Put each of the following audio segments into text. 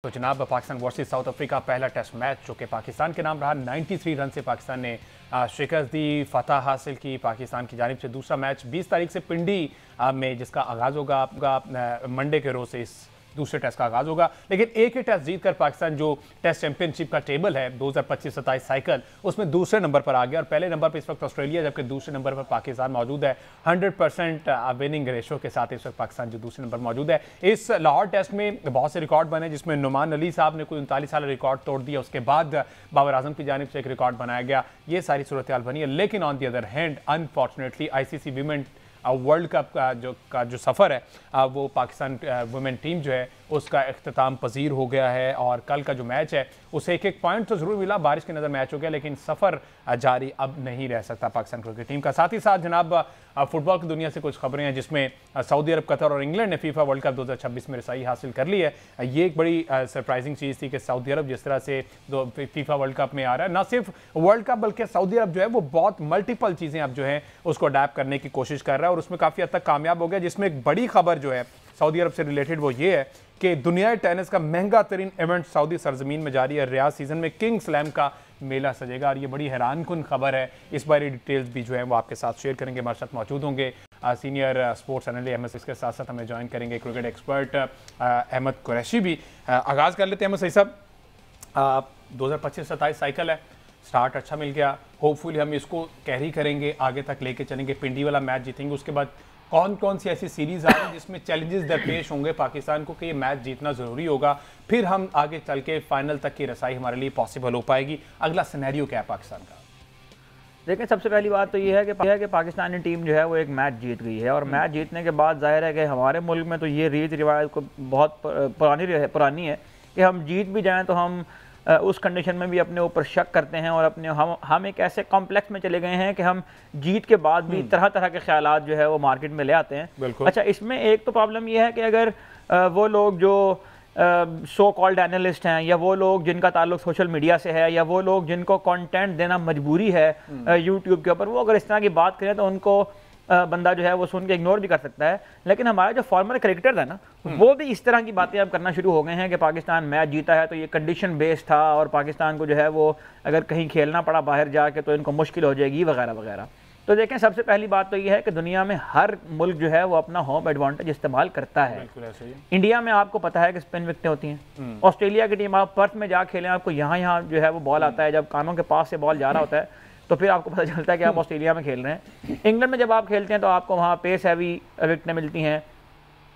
तो जनाब Pakistan versus south Africa पहला टेस्ट मैच जो कि पाकिस्तान के नाम रहा 93 रन से पाकिस्तान ने शिकस्त दी, फतह हासिल की पाकिस्तान की जानिब से। दूसरा मैच 20 तारीख से पिंडी में जिसका आगाज़ होगा आपका मंडे के रोज़ से इस दूसरे टेस्ट का आगाज़ होगा। लेकिन एक ही टेस्ट जीतकर पाकिस्तान जो टेस्ट चैंपियनशिप का टेबल है 2025-27 साइकिल उसमें दूसरे नंबर पर आ गया और पहले नंबर पर इस वक्त ऑस्ट्रेलिया जबकि दूसरे नंबर पर पाकिस्तान मौजूद है। 100% विनिंग रेशो के साथ इस वक्त पाकिस्तान जो दूसरे नंबर मौजूद है। इस लाहौर टेस्ट में बहुत से रिकॉर्ड बने जिसमें नुमान अली साहब ने कोई 39 साल रिकॉर्ड तोड़ दिया, उसके बाद बाबर आजम की जानिब से एक रिकॉर्ड बनाया गया। ये सारी सूरत हाल बनी है। लेकिन on the other hand unfortunately ICC women world cup का जो सफ़र है वो पाकिस्तान वुमेन टीम जो है उसका इख्तिताम पजीर हो गया है और कल का जो मैच है उसे एक पॉइंट तो ज़रूर मिला, बारिश की नज़र मैच हो गया, लेकिन सफ़र जारी अब नहीं रह सकता पाकिस्तान क्रिकेट टीम का। साथ ही साथ जनाब फुटबॉल की दुनिया से कुछ खबरें हैं जिसमें सऊदी अरब, कतर और इंग्लैंड ने फीफा वर्ल्ड कप 2026 में रसाई हासिल कर ली है। ये एक बड़ी सरप्राइजिंग चीज़ थी कि सऊदी अरब जिस तरह से फीफा वर्ल्ड कप में आ रहा है, ना सिर्फ वर्ल्ड कप बल्कि सऊदी अरब जो है वो बहुत मल्टीपल चीज़ें अब जो है उसको अडैप्ट करने की कोशिश कर रहा है और उसमें काफ़ी हद तक कामयाब हो गया। जिसमें एक बड़ी खबर जो है सऊदी अरब से रिलेटेड वो ये है कि दुनिया टेनिस का महंगा तरीन इवेंट सऊदी सरजमीन में जारी है। रियाद सीजन में किंग स्लैम का मेला सजेगा और ये बड़ी हैरानकुन खबर है। इस बारे डिटेल्स भी जो है वो आपके साथ शेयर करेंगे। हमारे साथ मौजूद होंगे सीनियर स्पोर्ट्स एनालिस्ट अहमद, इसके साथ साथ हमें ज्वाइन करेंगे क्रिकेट एक्सपर्ट अहमद कुरैशी भी। आगाज़ कर लेते हैं अहमद सही साहब, 2025-27 साइकिल है, स्टार्ट अच्छा मिल गया, होपफुली हम इसको कैरी करेंगे, आगे तक लेके चलेंगे, पिंडी वाला मैच जीतेंगे। उसके बाद कौन कौन सी ऐसी सीरीज आ रही है जिसमें चैलेंजेस दरपेश होंगे पाकिस्तान को कि ये मैच जीतना ज़रूरी होगा, फिर हम आगे चल के फाइनल तक की रसाई हमारे लिए पॉसिबल हो पाएगी। अगला सिनेरियो क्या है पाकिस्तान का? देखिए, सबसे पहली बात तो ये है कि पाकिस्तानी टीम जो है वो एक मैच जीत गई है और मैच जीतने के बाद जाहिर है कि हमारे मुल्क में तो ये रीत रिवायत को बहुत पुरानी है कि हम जीत भी जाएँ तो हम उस कंडीशन में भी अपने ऊपर शक करते हैं और हम एक ऐसे कॉम्प्लेक्स में चले गए हैं कि हम जीत के बाद भी तरह तरह के ख्यालात जो है वो मार्केट में ले आते हैं। अच्छा, इसमें एक तो प्रॉब्लम ये है कि अगर वो लोग जो सो कॉल्ड एनालिस्ट हैं या वो लोग जिनका ताल्लुक सोशल मीडिया से है या वो लोग जिनको कंटेंट देना मजबूरी है यूट्यूब के ऊपर, वो अगर इस तरह की बात करें तो उनको बंदा जो है वो सुन के इग्नोर भी कर सकता है। लेकिन हमारे जो फॉर्मर क्रिकेटर है ना वो भी इस तरह की बातें अब करना शुरू हो गए हैं कि पाकिस्तान मैच जीता है तो ये कंडीशन बेस्ड था और पाकिस्तान को जो है वो अगर कहीं खेलना पड़ा बाहर जाके तो इनको मुश्किल हो जाएगी वगैरह वगैरह। तो देखें, सबसे पहली बात तो ये है कि दुनिया में हर मुल्क जो है वो अपना होम एडवांटेज इस्तेमाल करता है। इंडिया में आपको पता है कि स्पिन विकेटें होती हैं। ऑस्ट्रेलिया की टीम आप पर्थ में जा खेलें, आपको यहाँ जो है वो बॉल आता है, जब कानों के पास से बॉल जा रहा होता है तो फिर आपको पता चलता है कि आप ऑस्ट्रेलिया में खेल रहे हैं। इंग्लैंड में जब आप खेलते हैं तो आपको वहाँ पेस हैवी विकेटें मिलती हैं।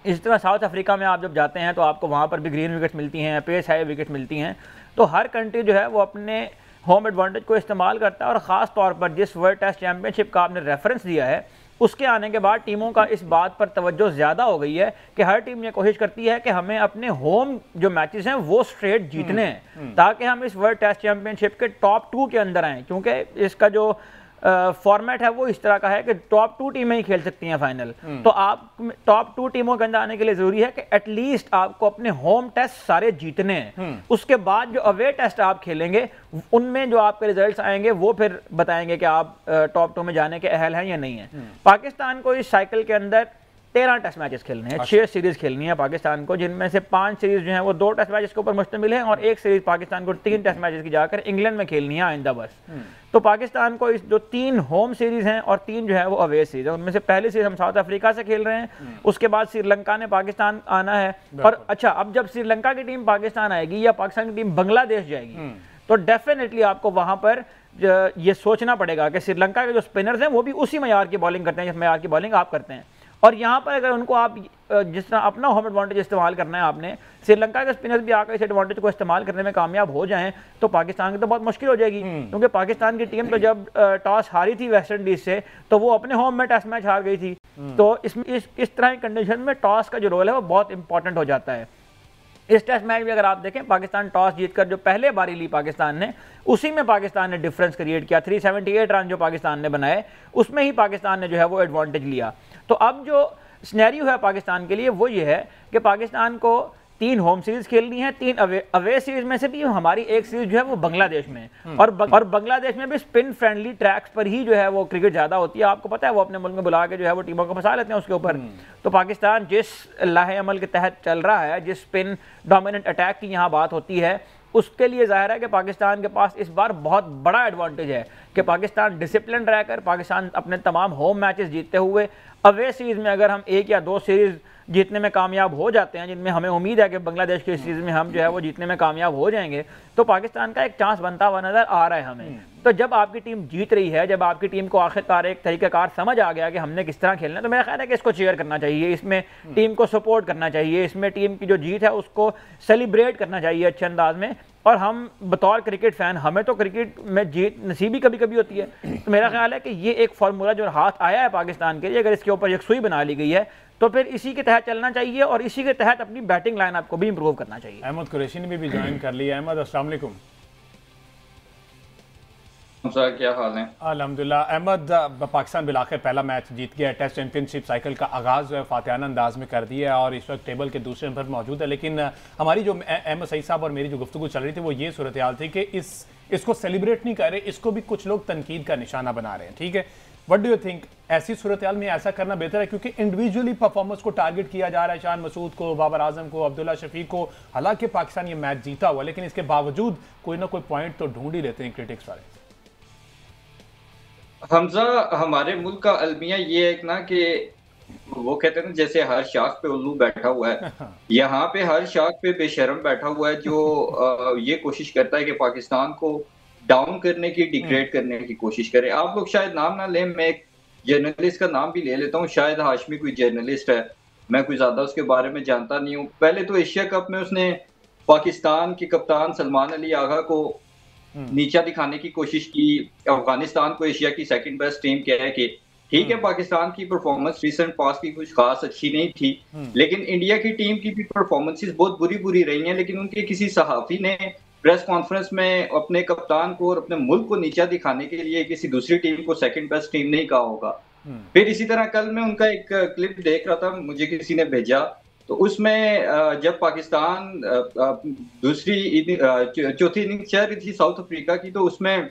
इस तरह साउथ अफ्रीका में आप जब जाते हैं तो आपको वहाँ पर भी ग्रीन विकेट मिलती हैं, पेस हैवी विकेट मिलती हैं। तो हर कंट्री जो है वो अपने होम एडवांटेज को इस्तेमाल करता है और ख़ास तौर पर जिस वर्ल्ड टेस्ट चैंपियनशिप का आपने रेफरेंस दिया है उसके आने के बाद टीमों का इस बात पर तवज्जो ज़्यादा हो गई है कि हर टीम ये कोशिश करती है कि हमें अपने होम जो मैचेस हैं वो स्ट्रेट जीतने हैं ताकि हम इस वर्ल्ड टेस्ट चैंपियनशिप के टॉप 2 के अंदर आएँ, क्योंकि इसका जो फॉर्मेट है वो इस तरह का है कि टॉप 2 टीमें ही खेल सकती हैं फाइनल। तो आप टॉप 2 टीमों के अंदर आने के लिए जरूरी है कि एटलीस्ट आपको अपने होम टेस्ट सारे जीतने हैं। उसके बाद जो अवे टेस्ट आप खेलेंगे उनमें जो आपके रिजल्ट्स आएंगे वो फिर बताएंगे कि आप टॉप 2 में जाने के अहल हैं या नहीं है। पाकिस्तान को इस साइकिल के अंदर 13 टेस्ट मैचेस खेलने हैं, 6 सीरीज खेलनी है पाकिस्तान को, जिनमें से 5 सीरीज जो हैं वो 2 टेस्ट मैचेस के ऊपर मुश्तमिल है और 1 सीरीज पाकिस्तान को 3 टेस्ट मैचेस की जाकर इंग्लैंड में खेलनी है आइंदा बस। तो पाकिस्तान को इस जो 3 होम सीरीज हैं और 3 जो है वो अवे सीरीज है, उनमें से पहली सीरीज हम साउथ अफ्रीका से खेल रहे हैं, उसके बाद श्रीलंका ने पाकिस्तान आना है। और अच्छा, अब जब श्रीलंका की टीम पाकिस्तान आएगी या पाकिस्तान की टीम बांग्लादेश जाएगी तो डेफिनेटली आपको वहां पर ये सोचना पड़ेगा कि श्रीलंका के जो स्पिनर्स हैं वो भी उसी मयार की बॉलिंग करते हैं जिस मयार की बॉलिंग आप करते हैं। और यहाँ पर अगर उनको आप जिस तरह अपना होम एडवांटेज इस्तेमाल करना है, आपने श्रीलंका के स्पिनर्स भी आकर इस एडवांटेज को इस्तेमाल करने में कामयाब हो जाएं तो पाकिस्तान की तो बहुत मुश्किल हो जाएगी। क्योंकि पाकिस्तान की टीम तो जब टॉस हारी थी वेस्ट इंडीज से तो वो अपने होम में टेस्ट मैच हार गई थी। तो इस तरह की कंडीशन में टॉस का जो रोल है वो बहुत इंपॉर्टेंट हो जाता है। इस टेस्ट मैच में अगर आप देखें, पाकिस्तान टॉस जीतकर जो पहले बारी ली पाकिस्तान ने, उसी में पाकिस्तान ने डिफरेंस क्रिएट किया। 378 रन जो पाकिस्तान ने बनाए उसमें ही पाकिस्तान ने जो है वो एडवांटेज लिया। तो अब जो सिनेरियो है पाकिस्तान के लिए वो ये है कि पाकिस्तान को 3 होम सीरीज खेलनी है, 3 अवे सीरीज में से भी हमारी एक सीरीज जो है वो बांग्लादेश में है। और बांग्लादेश में भी स्पिन फ्रेंडली ट्रैक्स पर ही जो है वो क्रिकेट ज्यादा होती है। आपको पता है वो अपने मुल्क में बुला के जो है वो टीमों को फंसा लेते हैं उसके ऊपर। तो पाकिस्तान जिस लाहे अमल के तहत चल रहा है, जिस स्पिन डोमिनेंट अटैक की यहाँ बात होती है, उसके लिए जाहिर है कि पाकिस्तान के पास इस बार बहुत बड़ा एडवांटेज है कि पाकिस्तान डिसिप्लिन रहकर, पाकिस्तान अपने तमाम होम मैचेस जीतते हुए अवे सीरीज में अगर हम 1 या 2 सीरीज जीतने में कामयाब हो जाते हैं, जिनमें हमें उम्मीद है कि बांग्लादेश की सीरीज में हम जो है वो जीतने में कामयाब हो जाएंगे, तो पाकिस्तान का एक चांस बनता हुआ नजर आ रहा है हमें। तो जब आपकी टीम जीत रही है, जब आपकी टीम को आखिरकार एक तरीकाकार समझ आ गया कि हमने किस तरह खेलना है, तो मेरा ख्याल है कि इसको चीयर करना चाहिए, इसमें टीम को सपोर्ट करना चाहिए, इसमें टीम की जो जीत है उसको सेलिब्रेट करना चाहिए अच्छे अंदाज में। और हम बतौर क्रिकेट फैन, हमें तो क्रिकेट में जीत नसीबी कभी कभी होती है। तो मेरा ख्याल है कि ये एक फार्मूला जो हाथ आया है पाकिस्तान के लिए, अगर इसके ऊपर एक सुई बना ली गई है तो फिर इसी के तहत चलना चाहिए और इसी के तहत अपनी बैटिंग लाइनअप को भी इंप्रूव करना चाहिए। अहमद कुरैशी ने भी ज्वाइन कर लिया। अहमद, अस्सलाम वालेकुम। क्या हाल है? अल्हम्दुलिल्लाह। अहमद, पाकिस्तान बिलाखिर पहला मैच जीत गया। टेस्ट चैंपियनशिप साइकिल का आगाज़ जो है फातिहाना अंदाज में कर दिया है और इस वक्त टेबल के दूसरे नंबर पर मौजूद है। लेकिन हमारी जो अहमद सईद साहब और मेरी जो गुफ्तगू चल रही थी वो ये सूरत हाल थी कि इसको सेलिब्रेट नहीं कर रहे, इसको भी कुछ लोग तनकीद का निशाना बना रहे हैं। ठीक है, व्हाट डू यू थिंक? ऐसी सूरत हाल में ऐसा करना बेहतर है क्योंकि इंडिविजुअली परफॉर्मेंस को टारगेट किया जा रहा है, शान मसूद को, बाबर आजम को, अब्दुल्ला शफीक को। हालांकि पाकिस्तान ये मैच जीता हुआ, लेकिन इसके बावजूद कोई ना कोई पॉइंट तो ढूंढ ही लेते हैं क्रिटिक्स वाले। हमजा, हमारे मुल्क का अलमिया ये है ना कि वो कहते हैं ना, जैसे हर शाख पे उल्लू बैठा हुआ है, यहाँ पे हर शाख पे बेशरम बैठा हुआ है जो ये कोशिश करता है कि पाकिस्तान को डाउन करने की, डिग्रेड करने की कोशिश करे। आप लोग शायद नाम ना लें, मैं एक जर्नलिस्ट का नाम भी ले लेता हूँ। शायद हाशमी कोई जर्नलिस्ट है, मैं कोई ज्यादा उसके बारे में जानता नहीं हूँ। पहले तो एशिया कप में उसने पाकिस्तान के कप्तान सलमान अली आगा को नीचा दिखाने की कोशिश की। अफगानिस्तान को एशिया की सेकंड बेस्ट टीम कह के, ठीक है, पाकिस्तान की परफॉर्मेंस रिसेंट पास की कुछ खास अच्छी नहीं थी, लेकिन इंडिया की टीम की भी परफॉर्मेंसेस बहुत बुरी रही हैं। लेकिन उनके किसी सहाफी ने प्रेस कॉन्फ्रेंस में अपने कप्तान को और अपने मुल्क को नीचा दिखाने के लिए किसी दूसरी टीम को सेकंड बेस्ट टीम नहीं कहा होगा। फिर इसी तरह कल मैं उनका एक क्लिप देख रहा था, मुझे किसी ने भेजा, तो उसमें जब पाकिस्तान चौथी इनिंग चल रही थी साउथ अफ्रीका की, तो उसमें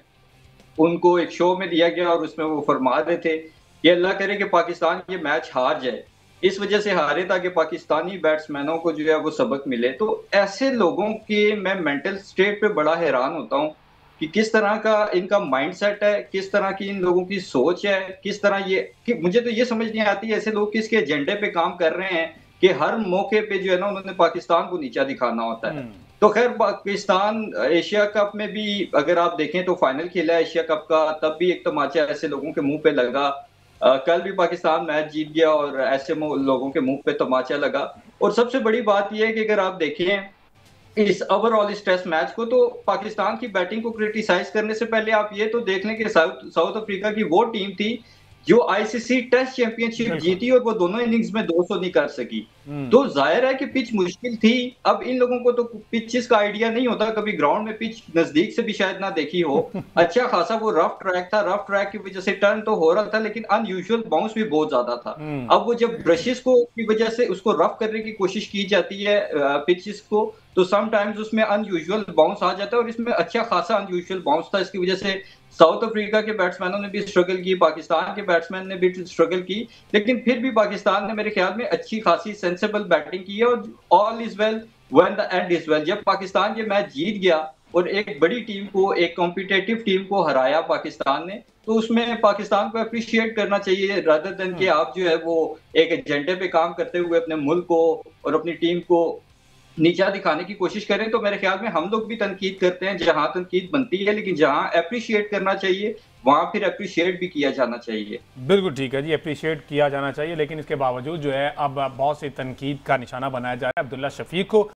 उनको एक शो में दिया गया और उसमें वो फरमा रहे थे कि अल्लाह करे कि पाकिस्तान ये मैच हार जाए, इस वजह से हारे ताकि पाकिस्तानी बैट्समैनों को जो है वो सबक मिले। तो ऐसे लोगों के मैं मेंटल स्टेट पे बड़ा हैरान होता हूँ कि किस तरह का इनका माइंडसेट है, किस तरह की इन लोगों की सोच है, किस तरह कि मुझे तो ये समझ नहीं आती ऐसे लोग किसके एजेंडे पे काम कर रहे हैं कि हर मौके पे जो है ना उन्होंने पाकिस्तान को नीचा दिखाना होता है। तो खैर, पाकिस्तान एशिया कप में भी अगर आप देखें तो फाइनल खेला है एशिया कप का, तब भी एक तमाचा ऐसे लोगों के मुंह पे लगा। कल भी पाकिस्तान मैच जीत गया और ऐसे लोगों के मुंह पे तमाचा लगा। और सबसे बड़ी बात यह है कि अगर आप देखें इस ओवरऑल इस टेस्ट मैच को, तो पाकिस्तान की बैटिंग को क्रिटिसाइज करने से पहले आप ये तो देख लें कि साउथ अफ्रीका की वो टीम थी जो आईसीसी टेस्ट चैंपियनशिप जीती और वो दोनों इनिंग्स में 200 नहीं कर सकी। तो जाहिर है कि पिच मुश्किल थी। अब इन लोगों को तो पिचेस का आइडिया नहीं होता, कभी ग्राउंड में पिच नजदीक से भी शायद ना देखी हो। अच्छा खासा वो रफ ट्रैक था, रफ ट्रैक की वजह से टर्न तो हो रहा था, लेकिन अनयूजुअल बाउंस भी बहुत ज्यादा था। अब वो जब ब्रशेस को की वजह से उसको रफ करने की कोशिश की जाती है पिचेस को, तो समटाइम्स उसमें अनयूजुअल बाउंस आ जाता है और इसमें अच्छा खासा अनयूजुअल बाउंस था। इसकी वजह से साउथ अफ्रीका के बैट्समैनों ने भी स्ट्रगल की, पाकिस्तान के बैट्समैन ने भी स्ट्रगल की, लेकिन फिर भी पाकिस्तान ने मेरे ख्याल में अच्छी खासी सेंसेबल बैटिंग की है और all is well when the end is well. जब पाकिस्तान ये मैच जीत गया और एक बड़ी टीम को, एक कॉम्पिटिटिव टीम को हराया पाकिस्तान ने, तो उसमें पाकिस्तान को अप्रिशिएट करना चाहिए रादर देन कि आप जो है वो एक एजेंडे पे काम करते हुए अपने मुल्क को और अपनी टीम को नीचा दिखाने की कोशिश करें। तो मेरे ख्याल में हम लोग भी तनकीद करते हैं जहां तनकीद बनती है, लेकिन जहां अप्रिशिएट करना चाहिए वहां फिर अप्रिशिएट भी किया जाना चाहिए। बिल्कुल ठीक है जी, अप्रिशिएट किया जाना चाहिए, लेकिन इसके बावजूद जो है अब बहुत सी तनकीद का निशाना बनाया जा रहा है अब्दुल्ला शफीक को।